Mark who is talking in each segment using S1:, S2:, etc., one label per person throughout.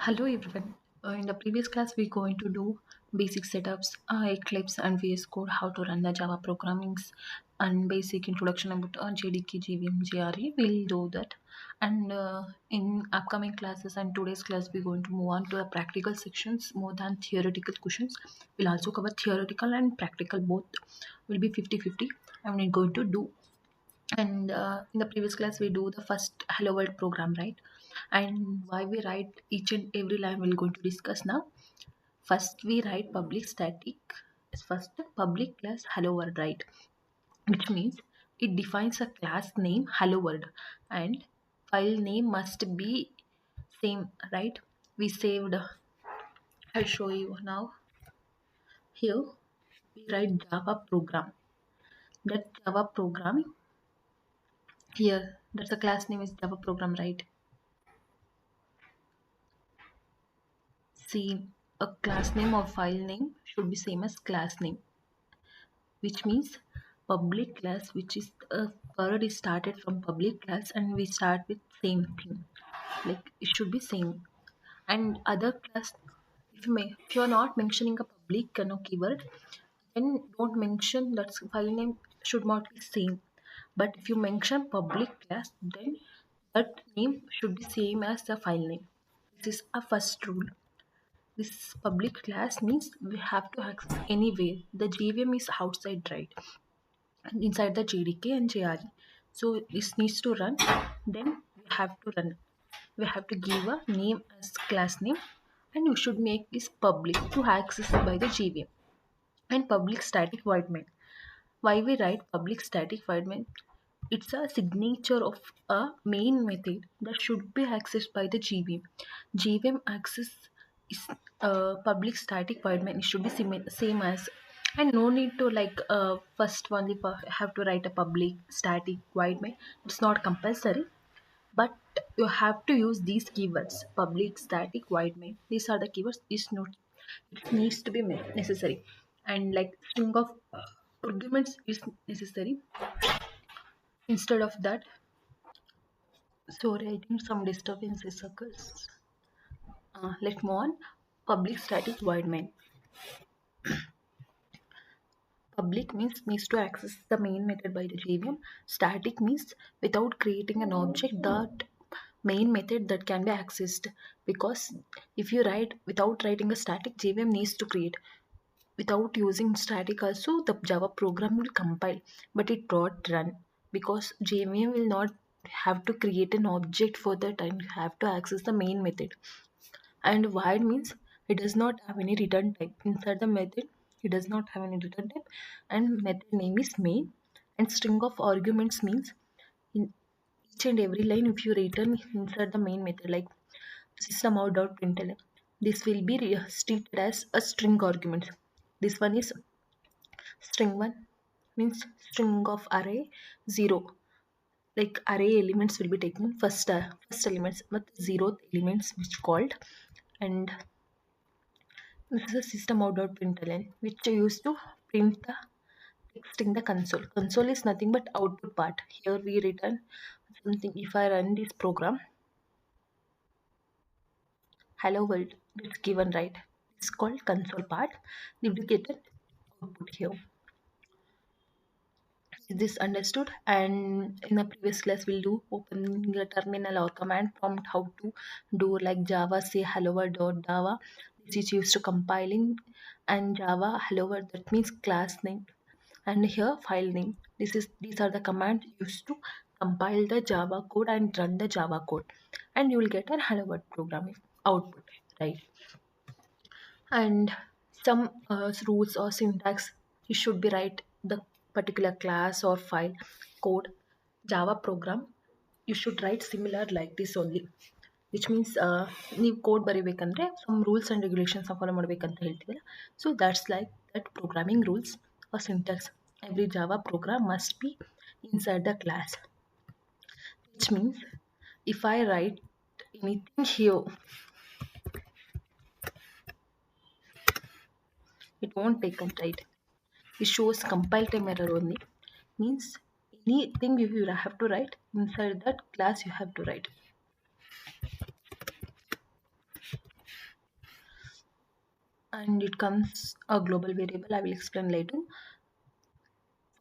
S1: Hello everyone. In the previous class, we're going to do basic setups, Eclipse and VS Code, how to run the Java programmings, and basic introduction about JDK, JVM, JRE. We'll do that. And in upcoming classes and today's class, we're going to move on to the practical sections more than theoretical questions. We'll also cover theoretical and practical both. Will be 50-50. And we're going to do and in the previous class we do the first hello world program, right? And why we write each and every line we're going to discuss now. First we write public static, first public class hello world, right? Which means it defines a class name hello world, and file name must be same, right? We saved, I'll show you now. Here we write java program. That java program, here that's the class name is java program, right? See, a class name or file name should be same as class name, which means public class, which is a word is started from public class and we start with same thing. Like it should be same. And other class, if you're not mentioning a public keyword, then don't mention that file name should not be same. But if you mention public class, then that name should be same as the file name. This is a first rule. This public class means we have to access anywhere. The JVM is outside, right? And inside the JDK and JRE. So this needs to run. Then we have to run. We have to give a name as class name, and we should make this public to access by the JVM. And public static void main. Why we write public static void main? It's a signature of a main method that should be accessed by the GVM. GVM access is public static void main. It should be same as, and no need to like first only have to write a public static void main. It's not compulsory, but you have to use these keywords: public static void main. These are the keywords. Is not, it needs to be necessary, and like string of arguments is necessary instead of that. Sorry, I think some disturbances occurs. Let's move on. Public static void main. Public means needs to access the main method by the JVM. Static means without creating an object, that main method that can be accessed. Because if you write without writing a static, JVM needs to create. Without using static also, the Java program will compile, but it won't run because JVM will not have to create an object for that, and you have to access the main method. And void means it does not have any return type inside the method. It does not have any return type, and method name is main. And string of arguments means in each and every line, if you return inside the main method, like system out dot println, this will be treated as a string argument. This one is string one, means string of array 0. Like array elements will be taken first elements but zeroth elements which called. And this is a system out dot println, which I used to print the text in the console. Console is nothing but output part. Here we return something. If I run this program, hello world is given, right? It's called console part. We will get an output here. Is this understood? And in the previous class, we'll do opening a terminal or command prompt, how to do like Java say hello world.java. This is used to compiling, and Java hello world, that means class name, and here file name. These are the commands used to compile the Java code and run the Java code, and you will get a hello world programming output, right? And some rules or syntax, you should be write the particular class or file code. Java program you should write similar like this only, which means ನೀವು code ಬರಿಬೇಕಂದ್ರೆ some rules and regulations follow ಮಾಡಬೇಕಂತ ಹೇಳ್ತೀವಲ್ಲ. So that's like that programming rules or syntax. Every Java program must be inside the class, which means if I write anything here, it won't take a right. It shows compile time error only. Means anything you have to write inside that class, you have to write. and it comes a global variable. I will explain later.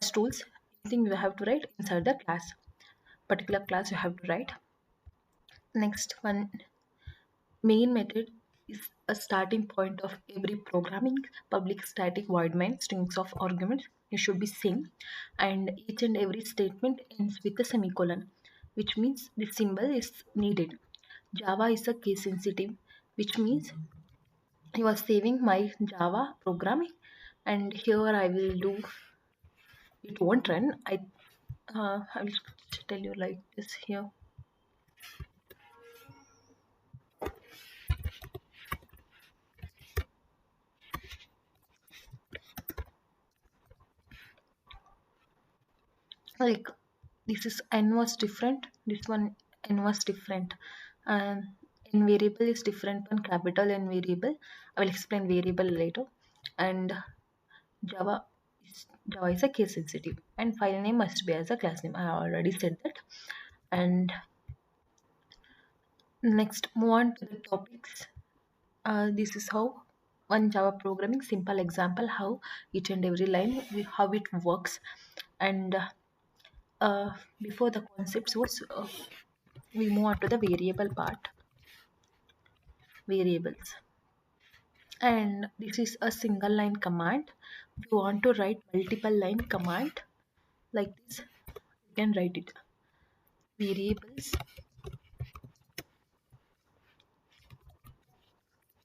S1: First rules, anything you have to write inside the class, particular class you have to write. Next one, main method is a starting point of every programming. Public static void main strings of arguments, it should be same, and each and every statement ends with a semicolon, which means the symbol is needed. Java is a case sensitive, which means you are saving my Java programming, and here I will do, it won't run. I will tell you like this here. Like this is n was different, this one n was different, and n variable is different from capital N variable. I will explain variable later. And Java Java is a case sensitive, and file name must be as a class name. I already said that. And next, move on to the topics. This is how one Java programming simple example, how each and every line, how it works. And before the concepts was, we move on to the variable part. Variables, and this is a single line command. If you want to write multiple line command like this, you can write it. Variables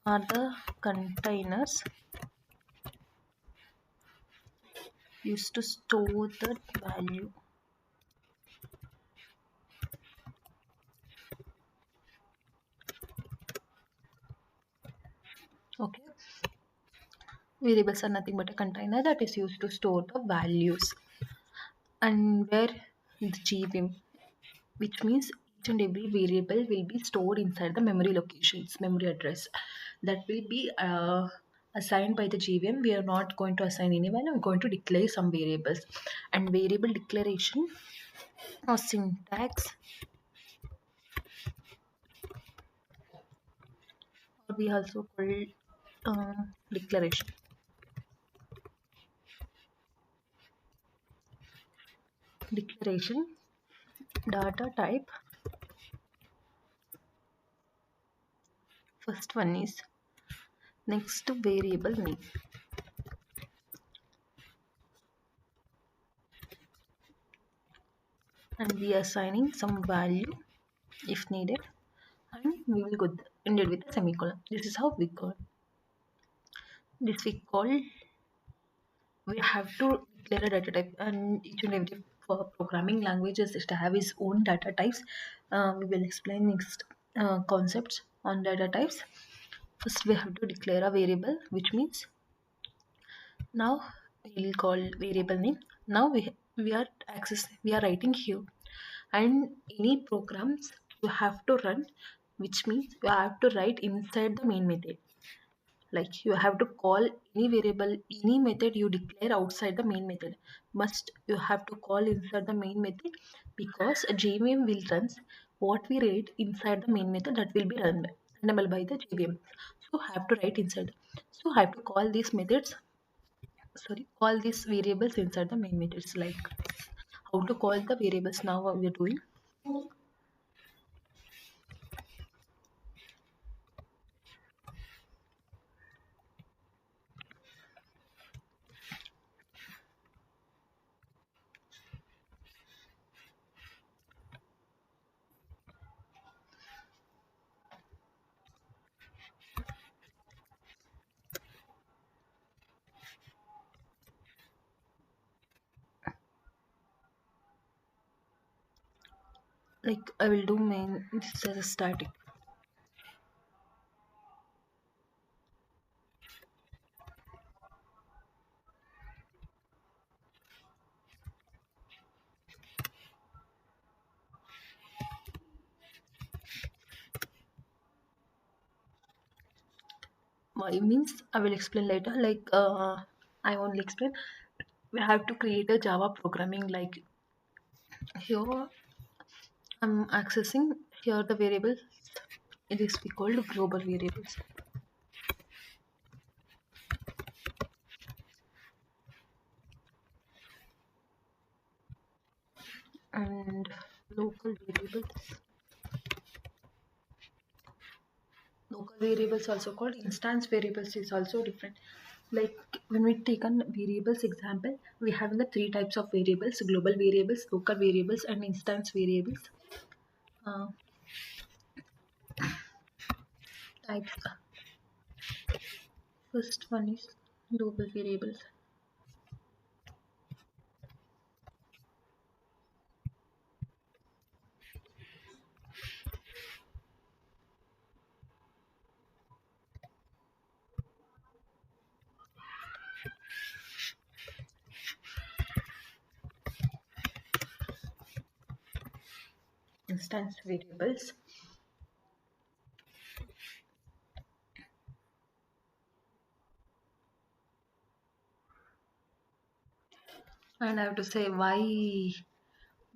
S1: are the containers used to store the value. Okay, variables are nothing but a container that is used to store the values. And where the gvim, which means each and every variable will be stored inside the memory locations, memory address that will be assigned by the gvm. We are not going to assign anyone, we're going to declare some variables. And variable declaration or syntax, or we also call declaration. Declaration data type, first one is next to variable name, and we are assigning some value if needed, and we will go ended with a semicolon. This is how we call this. We call, we have to declare a data type, and each and every programming languages it have its own data types. We will explain next concepts on data types. First we have to declare a variable, which means now we'll call variable name. Now we are writing here, and any programs you have to run, which means you have to write inside the main method. Like you have to call any variable, any method you declare outside the main method must you have to call inside the main method, because a gvm will runs what we write inside the main method, that will be runnable by the gvm. So have to write inside, so have to call these methods, sorry, call these variables inside the main methods. Like how to call the variables, now what we are doing. Like I will do main, this as a static. Why means I will explain later. Like I only explain. We have to create a Java programming. Like here I'm accessing here the variables. It is we called global variables. Local variables, also called instance variables, is also different. Like when we take on variables example, we have the three types of variables: global variables, local variables, and instance variables. Uh, Types. First one is global variables. Instance variables. And I have to say why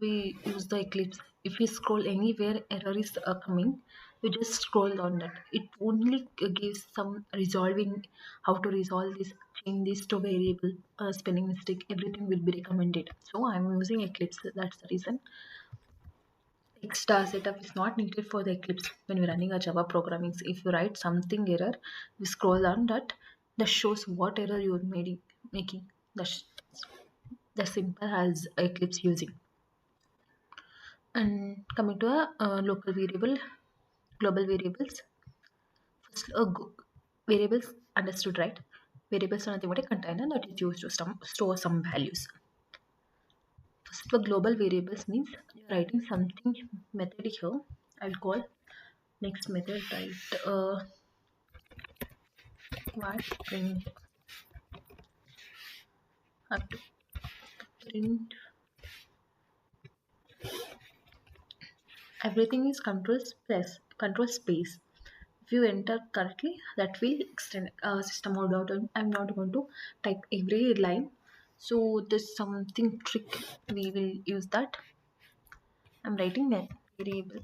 S1: we use the Eclipse. If we scroll anywhere error is coming, we just scroll on that. It only gives some resolving how to resolve this, change this to variable, spelling mistake, everything will be recommended. So I'm using Eclipse. That's the reason. Extra setup is not needed for the Eclipse when we're running a Java programming. If you write something error, we scroll on that. That shows what error you're making. That's the simple as Eclipse using. And coming to a local variable, global variables. First, variables understood, right? Variables are nothing but a container that is used to store some values. First, the global variables means you're writing something method here. I'll call next method write what print have to print everything is control space. If you enter correctly, that will extend system mode out. And I'm not going to type every line. So there's something trick. We will use that. I'm writing a variable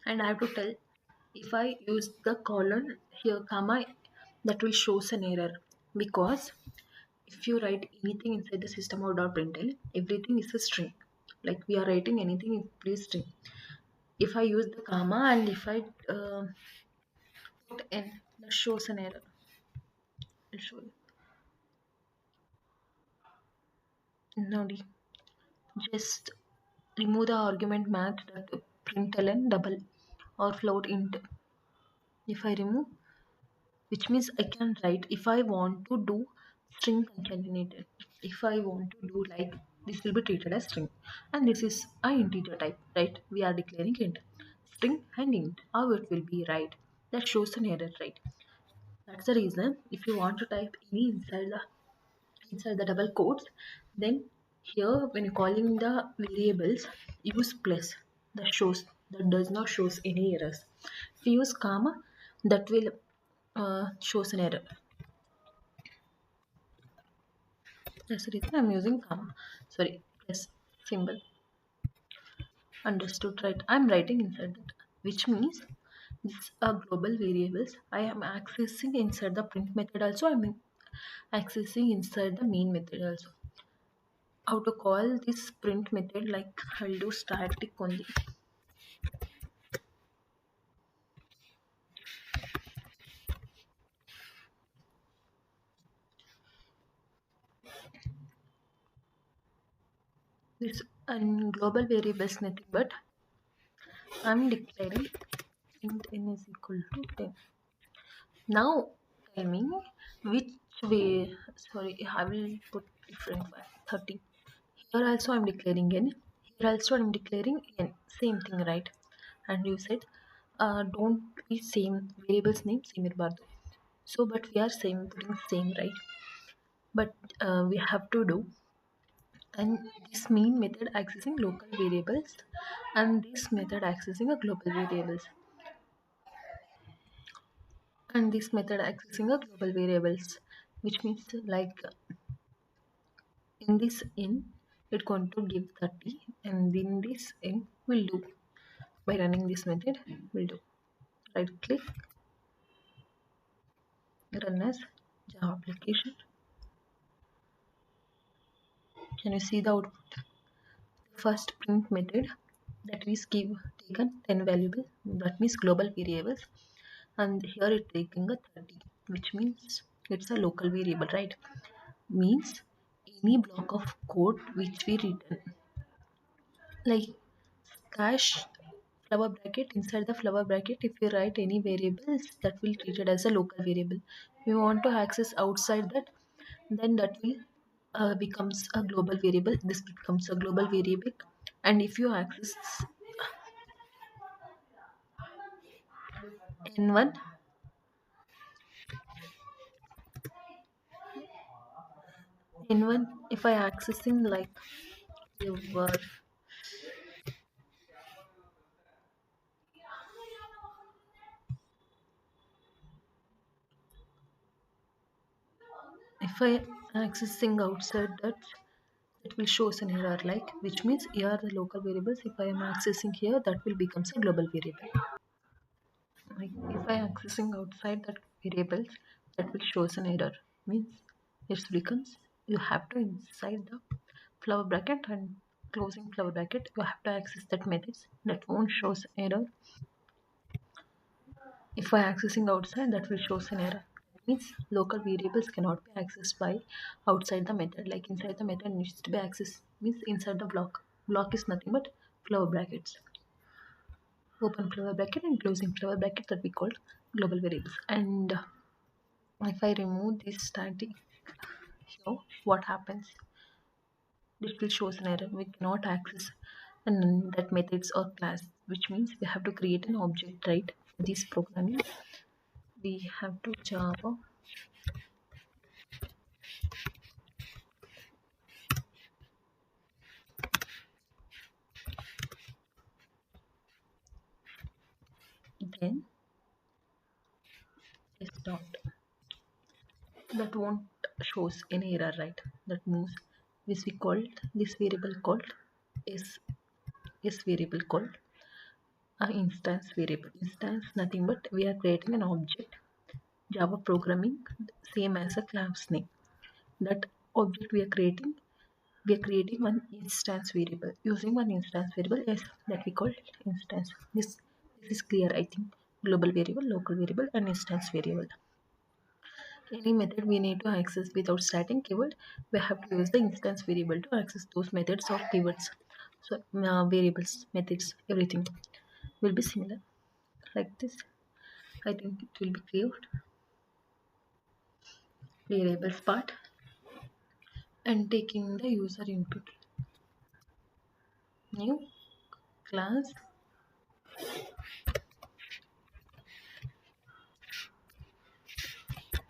S1: and I have to tell if I use the colon here comma that will shows an error because if you write anything inside the system or .println everything is a string like we are writing anything in place string. If I use the comma and if I put n that shows an error. I'll show you. Now just remove the argument match that println double or float int. If I remove, which means I can write if I want to do string concatenated. If I want to do like this will be treated as string and this is a integer type, right? We are declaring int. String and int, how it will be right? That shows an error, right? That's the reason if you want to type any inside the double quotes, then here when you're calling the variables, use plus that does not shows any errors. If you use comma, that will shows an error. That's the reason I'm using comma. Sorry, plus symbol. Understood, right? I'm writing inside that, which means these are global variables. I am accessing inside the print method also. I'm accessing inside the main method also. How to call this print method? Like I'll do static only. This and global variables nothing but I'm declaring int n is equal to 10. Now tell me which way. Sorry, I will put different one. 30. Here also I'm declaring n. Here also I'm declaring n. Same thing, right? And you said don't be same variables name same irbardu. So, but we are same putting same, right? But we have to do and this main method accessing local variables and this method accessing a global variables and this method accessing a global variables, which means like in this in it going to give 30 and in this in will do By running this method, we'll do right click, run as Java application. Can you see the output? First print method, that is give taken 10 variable, that means global variables, and here it taking a 30, which means it's a local variable, right? Means any block of code which we written, like cash flower bracket, inside the flower bracket if we write any variables, that will treat it as a local variable. We want to access outside that, then that will becomes a global variable, this becomes a global variable. And if you access n1, n1, if I accessing like your, if I accessing outside that, it will show us an error, like, which means here are the local variables, if I am accessing here, that will becomes a global variable. Like if I accessing outside that variables, that will shows an error, means it becomes, you have to inside the flower bracket and closing flower bracket, you have to access that methods, that won't shows error. If I accessing outside, that will shows an error. That means local variables cannot be accessed by outside the method, like inside the method needs to be accessed, means inside the block is nothing but flower brackets, open flower bracket and closing flower bracket, that we called global variables. And if I remove this static here, what happens? It will shows an error. We cannot access and that methods or class, which means we have to create an object, right? For this programming, we have to Java, then is dot. That won't shows any error, right? That means this we called this variable called is variable called a instance variable. Instance nothing but we are creating an object. Java programming same as a class name. That object we are creating one instance variable. Using one instance variable is that we call instance. This is clear, I think. Global variable, local variable, and instance variable. Any method we need to access without starting keyword, we have to use the instance variable to access those methods or keywords. So variables, methods, everything will be similar like this. I think it will be clear. Variables part and taking the user input. New class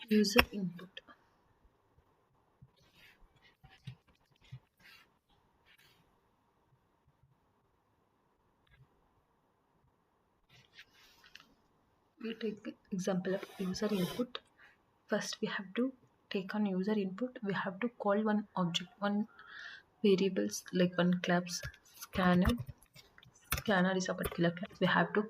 S1: user input. We take example of user input. First we have to take on user input, we have to call one object, one variables, like one class scanner. Scanner is a particular class. We have to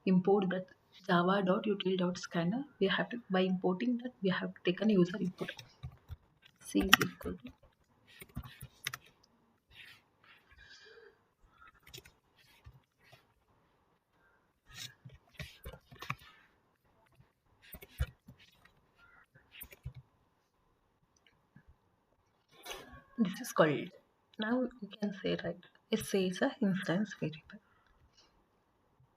S1: import that java.util.scanner. We have to, by importing that, we have to take an user input. C is equal to, this is called, now you can say, right, it says a instance variable.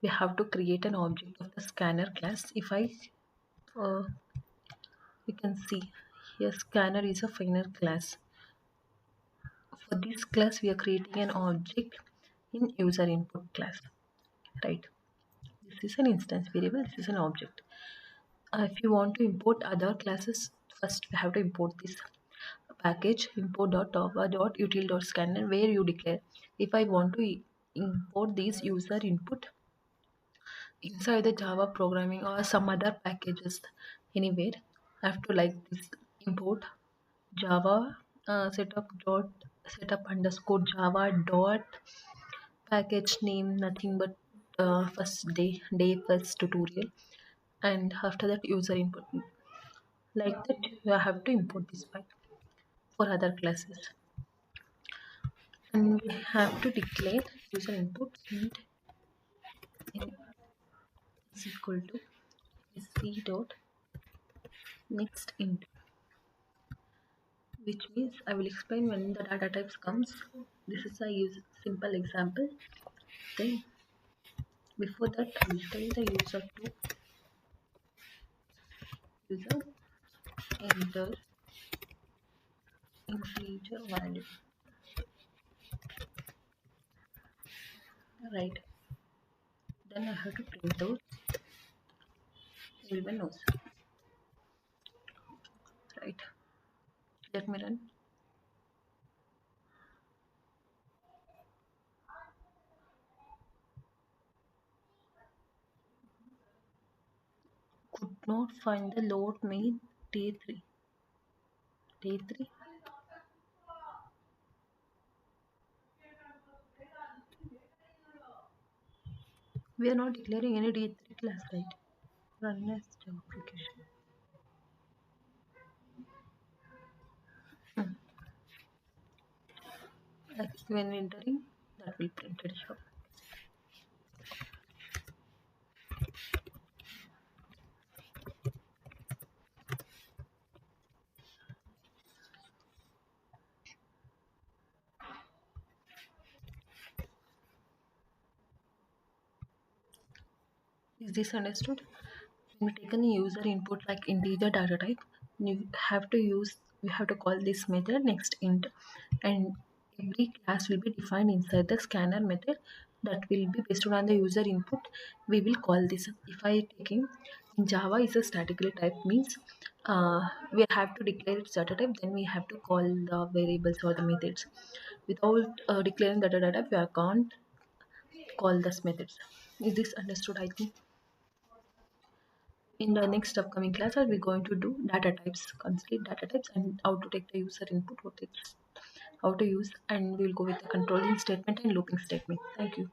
S1: We have to create an object of the scanner class. If I uh, you can see here, scanner is a final class. For this class we are creating an object in user input class, right? This is an instance variable, this is an object. If you want to import other classes, first we have to import this package import.java.util.scanner, where you declare, if I want to import these user input inside the Java programming or some other packages anywhere, I have to like this import Java setup underscore Java dot package name, nothing but first tutorial, and after that user input. Like that, you have to import this file for other classes, and we have to declare user input int n is equal to sc dot next int, which means I will explain when the data types comes. This is a simple example. Then before that, I will tell the user to user enter integer value, right? Then I have to print out everyone knows, right? Let me run. Could not find the load me day 3. Day 3. We are not declaring any day 3 class, right? Run as Java application. Hmm. Like when entering, that will print it here. Is this understood? When we take any user input like integer data type, you have to use we have to call this method next int, and every class will be defined inside the scanner method that will be based on the user input. We will call this. If I taking in Java is a statically type means we have to declare its data type, then we have to call the variables or the methods. Without declaring the data type, we can't call this methods. Is this understood? I think. In the next upcoming class, I'll be going to do data types, complete data types, and how to take the user input, how to use, and we'll go with the controlling statement and looping statement. Thank you.